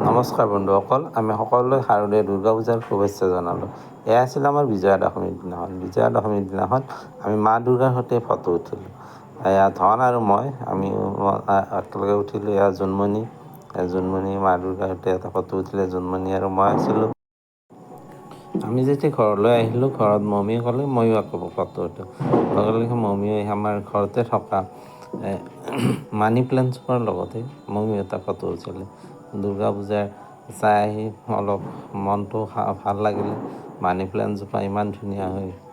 নমস্কাৰ বন্ধুসকল, আমি সকলোৱে শাৰদীয় দুৰ্গা পূজাৰ শুভেচ্ছা জনালোঁ। এয়া আছিল আমাৰ বিজয়া দশমীৰ দিনাখন। বিজয়া দশমীৰ দিনাখন আমি মা দুৰ্গাৰ সৈতে ফটো উঠিলোঁ। এয়া ধন আৰু মই আমি একেলগে উঠিলোঁ। এয়া জোনমণি মা দুৰ্গাৰ সৈতে এটা ফটো উঠিলে। জোনমণি আৰু মই আছিলোঁ। আমি যেতিয়া ঘৰলৈ আহিলোঁ, ঘৰত মমীয়ে ক'লে ময়ো আকৌ ফটো উঠোঁ। লগে লগে মমীয়ে আমাৰ ঘৰতে থকা মানি প্লেণ্টছৰ লগতে ময়ো এটা ফটো উঠিলে। দুৰ্গা পূজাৰ চাই আহি অলপ মনটো ভাল লাগিলে। মানি প্লেণ্টজোপা ইমান ধুনীয়া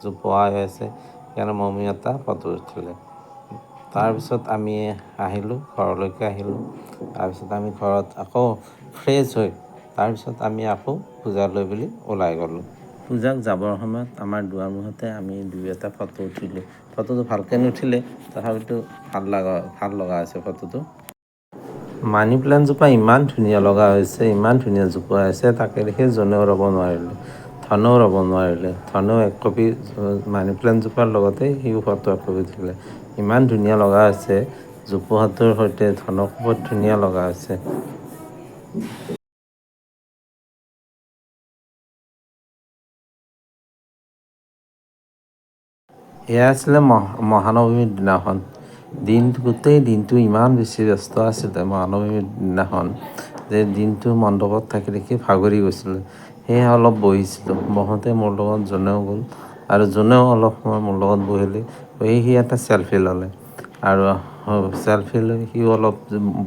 জোপোহা হৈ আছে, সেইকাৰণে মমী এটা ফটো উঠিলে। তাৰপিছত আমি ঘৰলৈকে আহিলোঁ। তাৰপিছত আমি ঘৰত আকৌ ফ্ৰেছ হৈ তাৰপিছত আমি আকৌ পূজালৈ বুলি ওলাই গ'লোঁ। পূজাক যাবৰ সময়ত আমাৰ দুৱাৰমুখতে আমি দুই এটা ফটো উঠিলোঁ। ফটোটো ভালকৈ নুঠিলে, তথাপিতো ভাল লগা হৈছে ফটোটো। মানি প্লেণ্টজোপা ইমান ধুনীয়া লগা হৈছে, ইমান ধুনীয়া জোপোহা হৈছে, তাকে দেখি জোনেও ৰ'ব নোৱাৰিলে, ধনেও ৰ'ব নোৱাৰিলে। ধনেও এক কপি মানি প্লেণ্টজোপাৰ লগতে সিও ফটো একপি উঠিলে। ইমান ধুনীয়া লগা হৈছে, জোপোহাটোৰ সৈতে ধনক বহুত ধুনীয়া লগা হৈছে। এয়া আছিলে মহানৱমীৰ দিনাখন। গোটেই দিনটো ইমান বেছি ব্যস্ত আছিলে মহানৱমীৰ দিনাখন যে দিনটো মণ্ডপত থাকি ভাগৰি গৈছিলোঁ। সেয়ে অলপ বহিছিলোঁ। বহোঁতে মোৰ লগত জোনেও গ'ল আৰু জোনেও অলপ সময় মোৰ লগত বহি সি এটা চেলফি ল'লে আৰু চেলফি লৈ সিও অলপ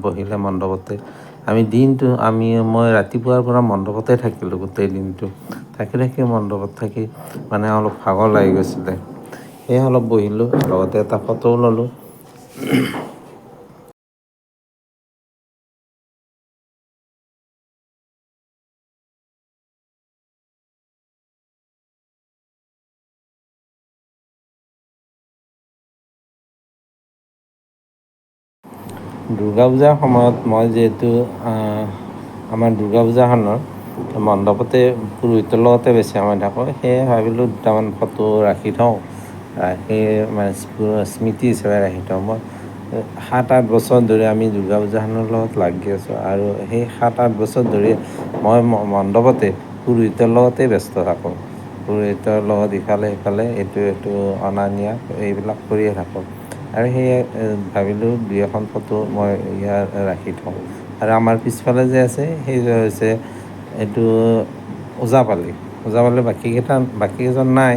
বহিলে মণ্ডপতে। মই ৰাতিপুৱাৰ পৰা মণ্ডপতে থাকিলোঁ গোটেই দিনটো। থাকি মণ্ডপত থাকি মানে অলপ ভাগৰ লাগি গৈছিলে। সেয়ে অলপ বহিলোঁ, লগতে এটা ফটোও ল'লোঁ। দুৰ্গা পূজাৰ সময়ত মই যিহেতু আমাৰ দুৰ্গা পূজাখনৰ মণ্ডপতে পুৰোহিতৰ লগতে বেছি সময় থাকোঁ, সেয়ে ভাবিলোঁ দুটামান ফটো ৰাখি থওঁ। মানে স্মৃতি হিচাপে ৰাখি থওঁ। মই 7-8 বছৰ ধৰি আমি দুৰ্গা পূজাখনৰ লগত লাগি আছোঁ আৰু সেই 7-8 বছৰ ধৰি মই মণ্ডপতে পুৰোহিতৰ লগতে ব্যস্ত থাকোঁ। পুৰোহিতৰ লগত ইফালে সিফালে এইটো অনা নিয়া এইবিলাক কৰিয়ে থাকোঁ। আৰু সেয়ে ভাবিলোঁ দুই এখন ফটো মই ৰাখি থওঁ। আৰু আমাৰ পিছফালে যে আছে সেইযোৰ হৈছে এইটো ওজাপালি। বাকীকেইজন নাই,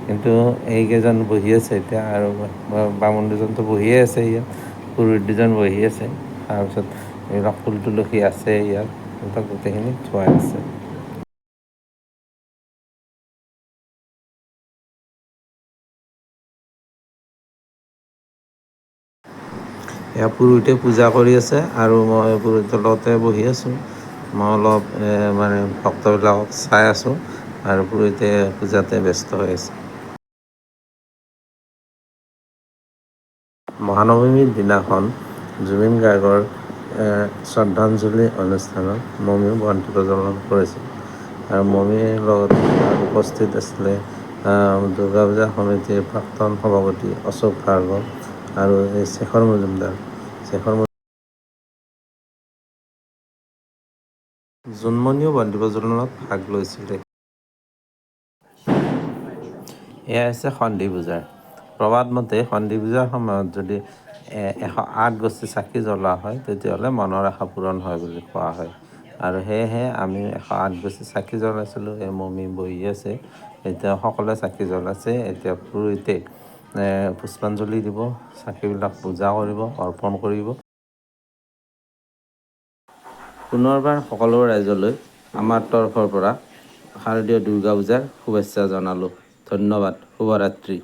কিন্তু এইকেইজন বহি আছে এতিয়া, আৰু বামুণ দুজনতো বহিয়ে আছে ইয়াত, পুৰোহিত দুজন বহি আছে। তাৰপিছত এইবিলাক ফুল তুলসী আছে ইয়াত, গোটেইখিনি থোৱা আছে। এয়া পুৰোহিতে পূজা কৰি আছে আৰু মই পুৰোহিতৰ লগতে বহি আছোঁ। মই অলপ মানে ভক্তবিলাকক চাই আছোঁ আৰু পুৰোহিতে পূজাতে ব্যস্ত হৈ আছে। মহানৱমীৰ দিনাখন জুবিন গাৰ্গৰ শ্ৰদ্ধাঞ্জলি অনুষ্ঠানত মমীও বন্তি প্ৰজ্বলন কৰিছিল। আৰু মমীৰ লগত উপস্থিত আছিলে দুৰ্গা পূজা সমিতিৰ প্ৰাক্তন সভাপতি অশোক ভাৰ্গৱ আৰু এই শেখৰ মজুমদাৰ। জোনমণিও বন্তি প্ৰজ্বলনত ভাগ লৈছিলে। এয়া হৈছে সন্ধি পূজাৰ। প্ৰবাদ মতে সন্ধি পূজাৰ সময়ত যদি 108 গছি চাকি জ্বলোৱা হয়, তেতিয়াহ'লে মনৰ আশা পূৰণ হয় বুলি কোৱা হয়। আৰু সেয়েহে আমি 108 গছি চাকি জ্বলাইছিলোঁ। এই মমী বহি আছে, এতিয়া সকলোৱে চাকি জ্বলাইছে। এতিয়া পুৰোহিতে পুষ্পাঞ্জলি দিব, চাকিবিলাক পূজা কৰিব, অৰ্পণ কৰিব। পুনৰবাৰ সকলো ৰাইজলৈ আমাৰ তৰফৰ পৰা শাৰদীয় দুৰ্গা পূজাৰ শুভেচ্ছা জনালোঁ। ধন্যবাদ। শুভৰাত্ৰি।